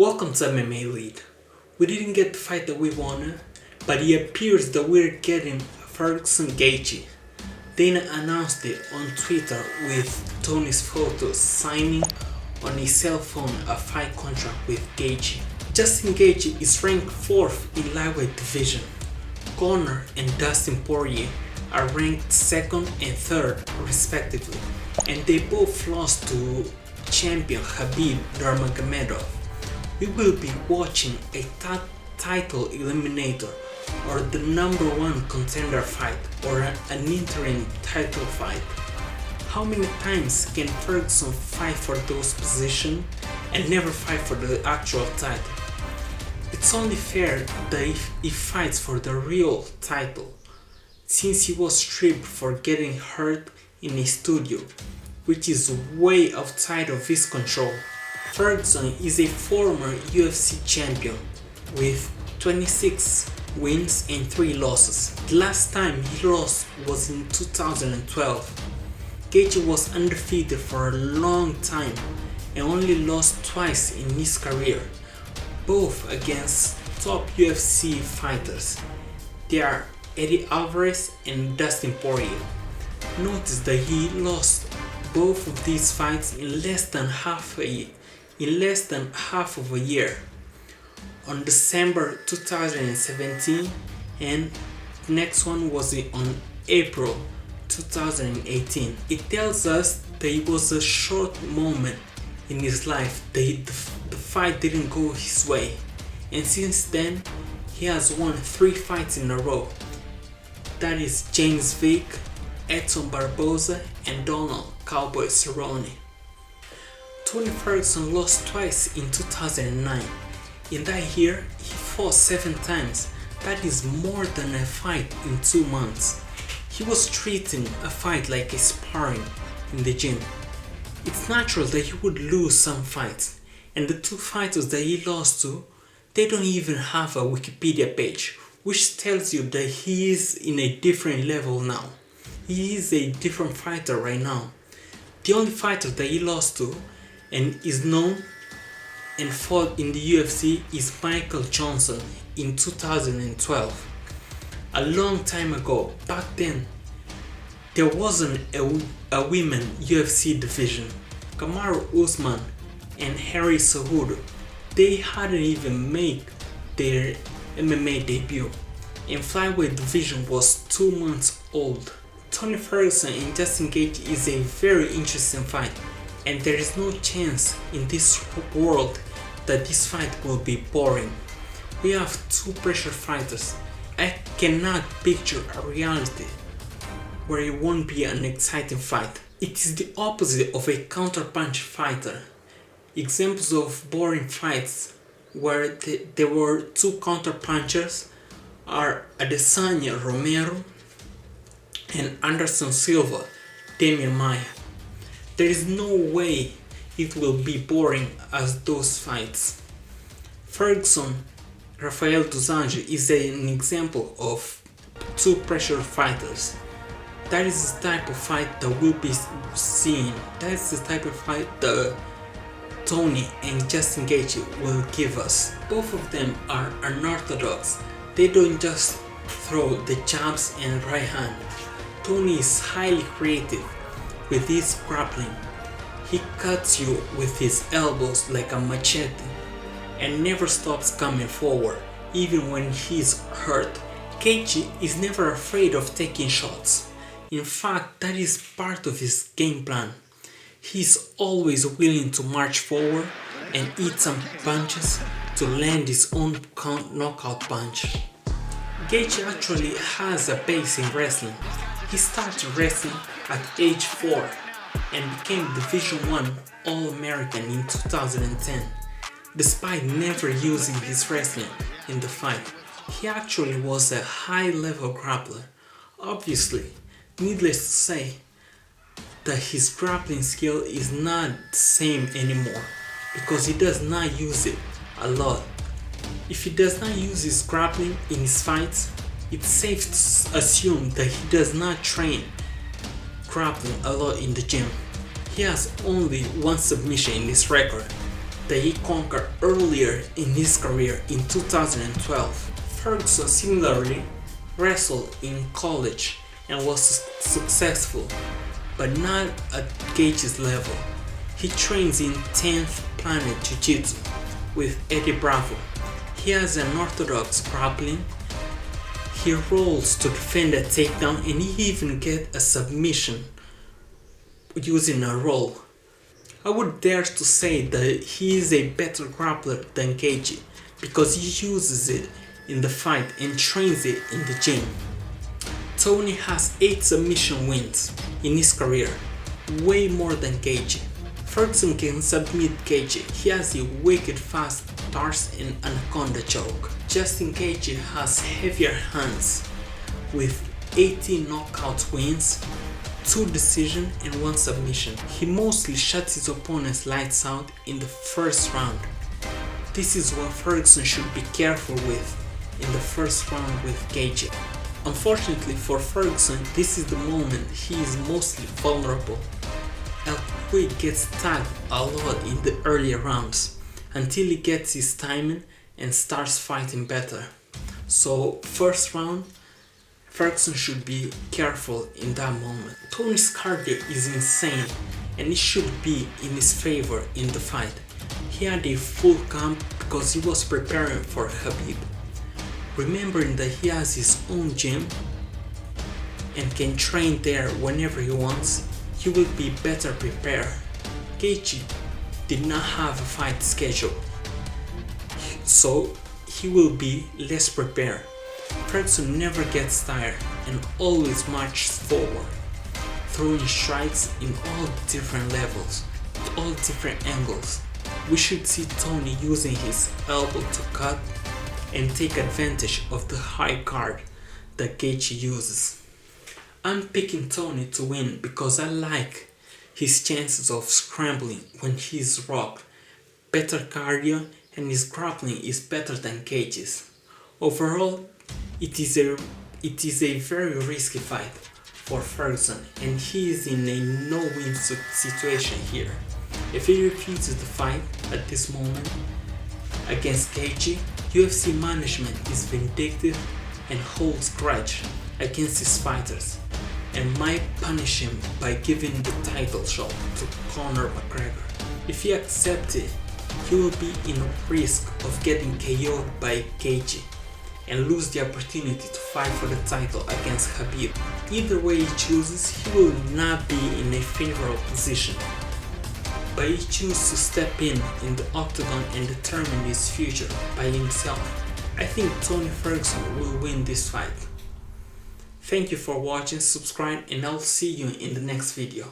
Welcome to MMA Lead. We didn't get the fight that we wanted, but it appears that we're getting Ferguson Gaethje. Dana announced it on Twitter with Tony's photo signing on his cell phone a fight contract with Gaethje. Justin Gaethje is ranked 4th in lightweight division. Conor and Dustin Poirier are ranked 2nd and 3rd respectively, and they both lost to champion Khabib Nurmagomedov. We will be watching a title eliminator or the #1 contender fight or an interim title fight. How many times can Ferguson fight for those positions and never fight for the actual title? It's only fair that if he fights for the real title, since he was stripped for getting hurt in a studio, which is way outside of his control. Ferguson is a former UFC champion with 26 wins and 3 losses. The last time he lost was in 2012. Gaethje was undefeated for a long time and only lost twice in his career, both against top UFC fighters. They are Eddie Alvarez and Dustin Poirier. Notice that he lost both of these fights in less than half of a year, on December 2017, and the next one was on April 2018. It tells us that it was a short moment in his life that the fight didn't go his way, and since then he has won 3 fights in a row. That is James Vick, Edson Barboza, and Donald Cowboy Cerrone. Tony Ferguson lost twice in 2009. In that year, he fought 7 times. That is more than a fight in 2 months. He was treating a fight like a sparring in the gym. It's natural that he would lose some fights, and the 2 fighters that he lost to, they don't even have a Wikipedia page, which tells you that he is in a different level now. He is a different fighter right now. The only fighter that he lost to and is known and fought in the UFC is Michael Johnson in 2012. A long time ago. Back then, there wasn't a women UFC division. Kamaru Usman and Henry Cejudo, they hadn't even made their MMA debut, and flyweight division was 2 months old. Tony Ferguson and Justin Gaethje is a very interesting fight, and there is no chance in this world that this fight will be boring. We have 2 pressure fighters. I cannot picture a reality where it won't be an exciting fight. It is the opposite of a counterpunch fighter. Examples of boring fights where there were 2 counterpunchers are Adesanya Romero and Anderson Silva, Demian Maia. There is no way it will be boring as those fights. Ferguson, Rafael dos Anjos is an example of 2 pressure fighters. That is the type of fight that we'll be seeing. That is the type of fight that Tony and Justin Gaethje will give us. Both of them are unorthodox. They don't just throw the jabs and right hand. Tony is highly creative with his grappling. He cuts you with his elbows like a machete and never stops coming forward, even when he's hurt. Gaethje is never afraid of taking shots. In fact, that is part of his game plan. He's always willing to march forward and eat some punches to land his own knockout punch. Gaethje actually has a base in wrestling. He started wrestling at age 4 and became Division I All-American in 2010. Despite never using his wrestling in the fight, he actually was a high-level grappler. Obviously, needless to say, that his grappling skill is not the same anymore because he does not use it a lot. If he does not use his grappling in his fights, it's safe to assume that he does not train grappling a lot in the gym. He has only 1 submission in his record, that he conquered earlier in his career in 2012. Ferguson similarly wrestled in college and was successful, but not at Gaethje's level. He trains in 10th Planet Jiu-Jitsu with Eddie Bravo. He has an orthodox grappling. He rolls to defend a takedown, and he even gets a submission using a roll. I would dare to say that he is a better grappler than Gaethje because he uses it in the fight and trains it in the gym. Tony has 8 submission wins in his career, way more than Gaethje. Ferguson can submit Gaethje. He has a wicked fast stars and anaconda choke. Justin Gaethje has heavier hands with 18 knockout wins, 2 decisions and 1 submission. He mostly shuts his opponent's lights out in the first round. This is what Ferguson should be careful with in the first round with Gaethje. Unfortunately for Ferguson, this is the moment he is mostly vulnerable. El Cucuy gets tagged a lot in the earlier rounds until he gets his timing and starts fighting better. So first round, Ferguson should be careful in that moment. Tony's cardio is insane and it should be in his favor in the fight. He had a full camp because he was preparing for Khabib. Remembering that he has his own gym and can train there whenever he wants, he will be better prepared. Gaethje did not have a fight schedule, so he will be less prepared. Ferguson never gets tired and always marches forward, throwing strikes in all different levels, at all different angles. We should see Tony using his elbow to cut and take advantage of the high guard that Gaethje uses. I'm picking Tony to win because I like his chances of scrambling when he's rocked, better cardio, and his grappling is better than Gaethje's. Overall, it is a very risky fight for Ferguson and he is in a no-win situation here. If he refuses the fight at this moment against Gaethje, UFC management is vindictive and holds grudge against his fighters and might punish him by giving the title shot to Conor McGregor. If he accepts it, he will be in risk of getting KO'd by Gaethje and lose the opportunity to fight for the title against Khabib. Either way he chooses, he will not be in a favorable position, but he chooses to step in the octagon and determine his future by himself. I think Tony Ferguson will win this fight. Thank you for watching, subscribe, and I'll see you in the next video.